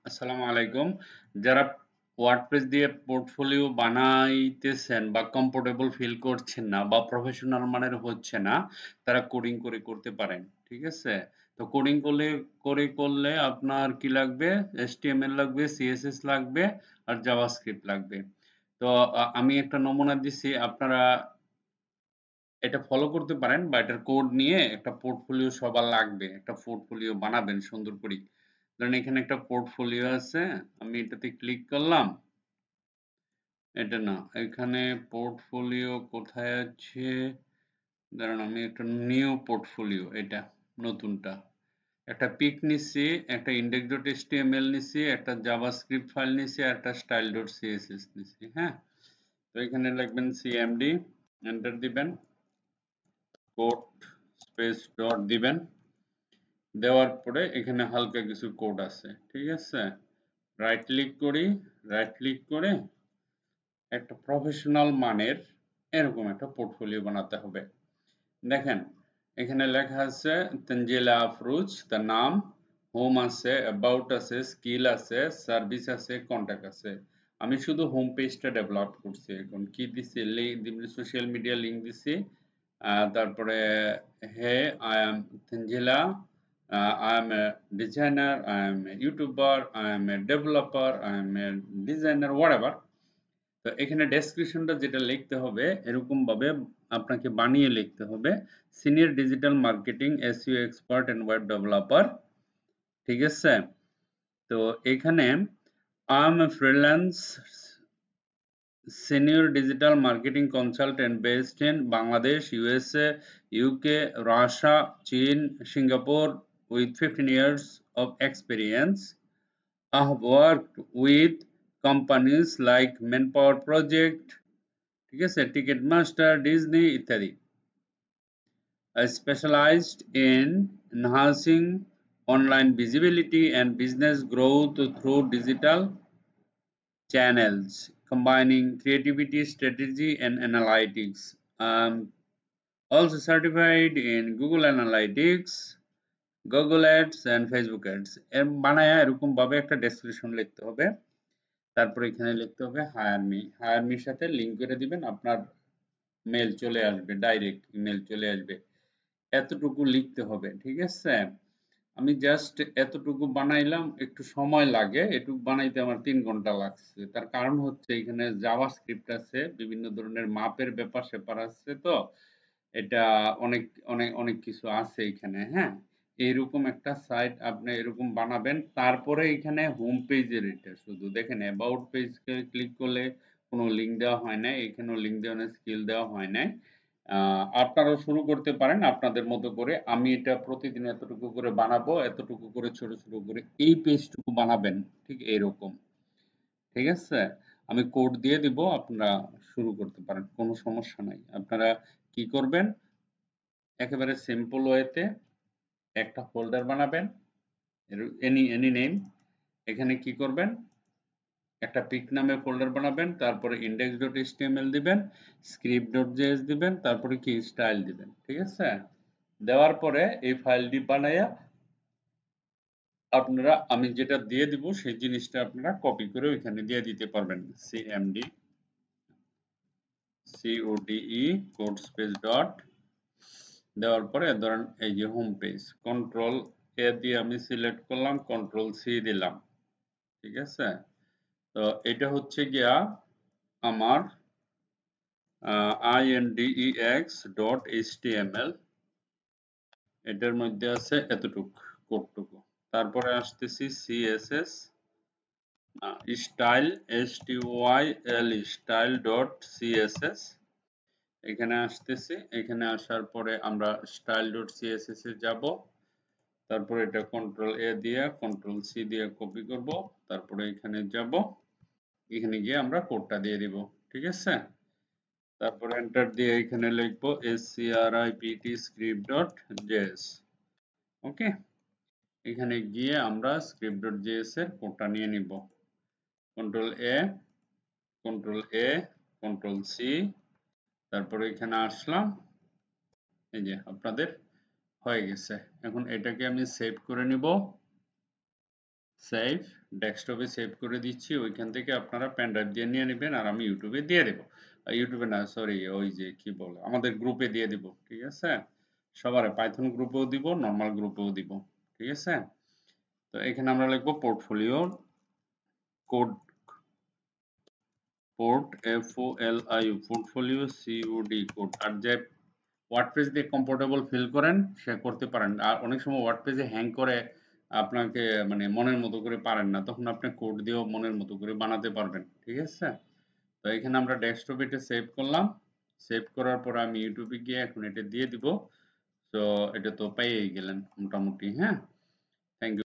আসসালামু আলাইকুম। যারা ওয়ার্ডপ্রেস দিয়ে পোর্টফোলিও বানাইতেছেন বা কমফোর্টেবল ফিল করছেন না বা প্রফেশনাল মানের হচ্ছে না, তারা কোডিং করে করতে পারেন। ঠিক আছে? তো কোডিং করলে আপনার কি লাগবে? HTML লাগবে, CSS লাগবে আর জাভাস্ক্রিপ্ট লাগবে। তো আমি একটা নমুনা দিছি, আপনারা এটা ফলো করতে পারেন বা এটার কোড নিয়ে একটা পোর্টফোলিও সবার লাগবে। একটা পোর্টফোলিও বানাবেন সুন্দর করে। ধরেন এখানে একটা পোর্টফোলিও আছে, আমি এটাতে ক্লিক করলাম। এটা না, এখানে পোর্টফোলিও কোথায় আছে? দাঁড়ান, আমি একটা নিউ পোর্টফোলিও, এটা নতুনটা। একটা পিক নিচ্ছি, একটা index.html নিচ্ছি, একটা জাভাস্ক্রিপ্ট ফাইল নিচ্ছি, আর একটা style.css নিচ্ছি। হ্যাঁ, তো এখানে লিখবেন cmd, এন্টার দিবেন, কোড স্পেস ডট দিবেন। দেওয়ার পরে এখানে হালকা কিছু কোড আছে। ঠিক আছে? রাইট ক্লিক করি, রাইট ক্লিক করে একটা প্রফেশনাল মানের এরকম একটা পোর্টফোলিও বানাতে হবে। দেখেন, এখানে লেখা আছে তানজিলা আফরোজ, তার নাম, হোম আছে, অ্যাবাউট আছে, স্কিল আছে, সার্ভিস আছে, কন্টাক্ট আছে। আমি শুধু হোম পেজটা ডেভেলপ করছি। এখন কি দিছি? সোশ্যাল মিডিয়া লিঙ্ক দিছি। তারপরে hey, I am Tanzila, I am a designer, I am a YouTuber, I am a developer, I am a designer, whatever. তো এখানে ডেসক্রিপশনটা যেটা লিখতে হবে এরকম ভাবে আপনাকে বানিয়ে লিখতে হবে, senior digital marketing SEO expert and web developer. ঠিক আছে? তো এখানে I am a freelance senior digital marketing consultant based in Bangladesh, USA, UK, Russia, China, Singapore with 15 years of experience. I have worked with companies like Manpower Project, ঠিক আছে, টিকেটমাস্টার, Disney ইত্যাদি। I specialized in enhancing online visibility and business growth through digital channels, combining creativity, strategy, and analytics. I'm also certified in Google Analytics, Google Ads, and Facebook Ads. এর বানায়া এরকম ভাবে একটা description লিখতে হবে। তারপরে এখানে লিখতে হবে হায়ার মি। হায়ার মির সাথে লিঙ্ক করে দিবেন, আপনার মেল চলে আসবে, ডাইরেক্ট ইমেল চলে আসবে। এতটুকু লিখতে হবে। ঠিক আছে? আমি জাস্ট এতটুকু বানাইলাম, একটু সময় লাগে। এটুকু বানাইতে আমার ৩ ঘন্টা লাগছে। তার কারণ হচ্ছে এখানে জাভাস্ক্রিপ্ট আছে, বিভিন্ন ধরনের মাপের ব্যাপার-স্যাপার আছে, তো এটা অনেক অনেক অনেক কিছু আছে এখানে। হ্যাঁ? এইরকম একটা সাইট আপনি এরকম বানাবেন। তারপরে এখানে হোম পেজের এটা শুধু দেখেন, অ্যাবাউট পেজকে ক্লিক করলে কোনো লিঙ্ক দেওয়া হয় নাই। এখানেও লিঙ্ক দেওয়া নাই, স্কিল দেওয়া হয় নাই। আপনারাও শুরু করতে পারেন আপনাদের মতো করে। আমি এটা প্রতিদিন এতটুকু করে বানাবো, এতটুকু করে ছোট ছোট করে এই পেজটুকু বানাবেন। ঠিক এইরকম। ঠিক আছে? আমি কোড দিয়ে দিব, আপনারা শুরু করতে পারেন, কোনো সমস্যা নাই। আপনারা কি করবেন? একেবারে সিম্পল ওয়েতে একটা ফোল্ডার বানাবেন, এনি নেম। এখানে কি করবেন? একটা পিক নামে ফোল্ডার বানাবেন, তারপরে index.html দিবেন, script.js দিবেন, তারপরে কি স্টাইল দিবেন। ঠিক আছে? দেওয়ার পরে এই ফাইলটি বানায়া আপনারা, আমি যেটা দিয়ে দিব সেই জিনিসটা আপনারা কপি করে ওইখানে দিয়ে দিতে পারবেন। cmd code code space dot দেওয়ার পরে ধরেন এই যে হোম পেজ, কন্ট্রোল এ দিয়ে আমি সিলেক্ট করলাম, কন্ট্রোল সি দিলাম। ঠিক আছে? তো এটা হচ্ছে গিয়া আমার index.html, এটার মধ্যে আছে এতটুক কোডটুকু। তারপরে আসতেছি css style, STYL style dot css, এখানে আসতেছি। এখানে আসার পরে আমরা স্টাইল ডট css এ যাব। তারপরে এটা কন্ট্রোল এ দিয়ে কন্ট্রোল সি দিয়ে কপি করব। তারপরে এখানে যাব, এখানে গিয়ে আমরা কোডটা দিয়ে দিব। ঠিক আছে? তারপরে এন্টার দিয়ে এখানে লিখবো script script.js। ওকে, এখানে গিয়ে আমরা script.js এর কোডটা নিয়ে নিব। কন্ট্রোল এ, কন্ট্রোল এ, কন্ট্রোল সি, তারপরে এখানে আসলাম। এই যে আপনাদের হয়ে গেছে। এখন এটাকে আমি সেভ করে নিব। সেভ, ডেস্কটপে সেভ করে দিচ্ছি। ওইখান থেকে আপনারা পেন ড্রাইভ দিয়ে নিয়ে নেবেন আর আমি ইউটিউবে দিয়ে দেব। ইউটিউবে না, সরি, ওই যে কি বলে আমাদের গ্রুপে দিয়ে দিব। ঠিক আছে, সবার পাইথন গ্রুপেও দিব, নর্মাল গ্রুপেও দিব। ঠিক আছে, তো এখানে আমরা লিখবো portfolio code, FOLIO, portfolio COD code. আর যে ওয়ার্ডপ্রেস দিয়ে কমফোর্টেবল ফিল করেন সে করতে পারেন। আর অনেক সময় ওয়ার্ডপ্রেসে হ্যাং করে আপনাকে মানে মনের মতো করে পারেন না, তখন আপনি কোড দিয়েও মনের মতো করে বানাতে পারবেন। ঠিক আছে, তো এখানে আমরা ডেস্কটপে এটা সেভ করলাম। সেভ করার পর আমি ইউটিউবে গিয়ে এখন এটা দিয়ে দিব। তো এটা তো পেয়েই গেলেন মোটামুটি। হ্যাঁ,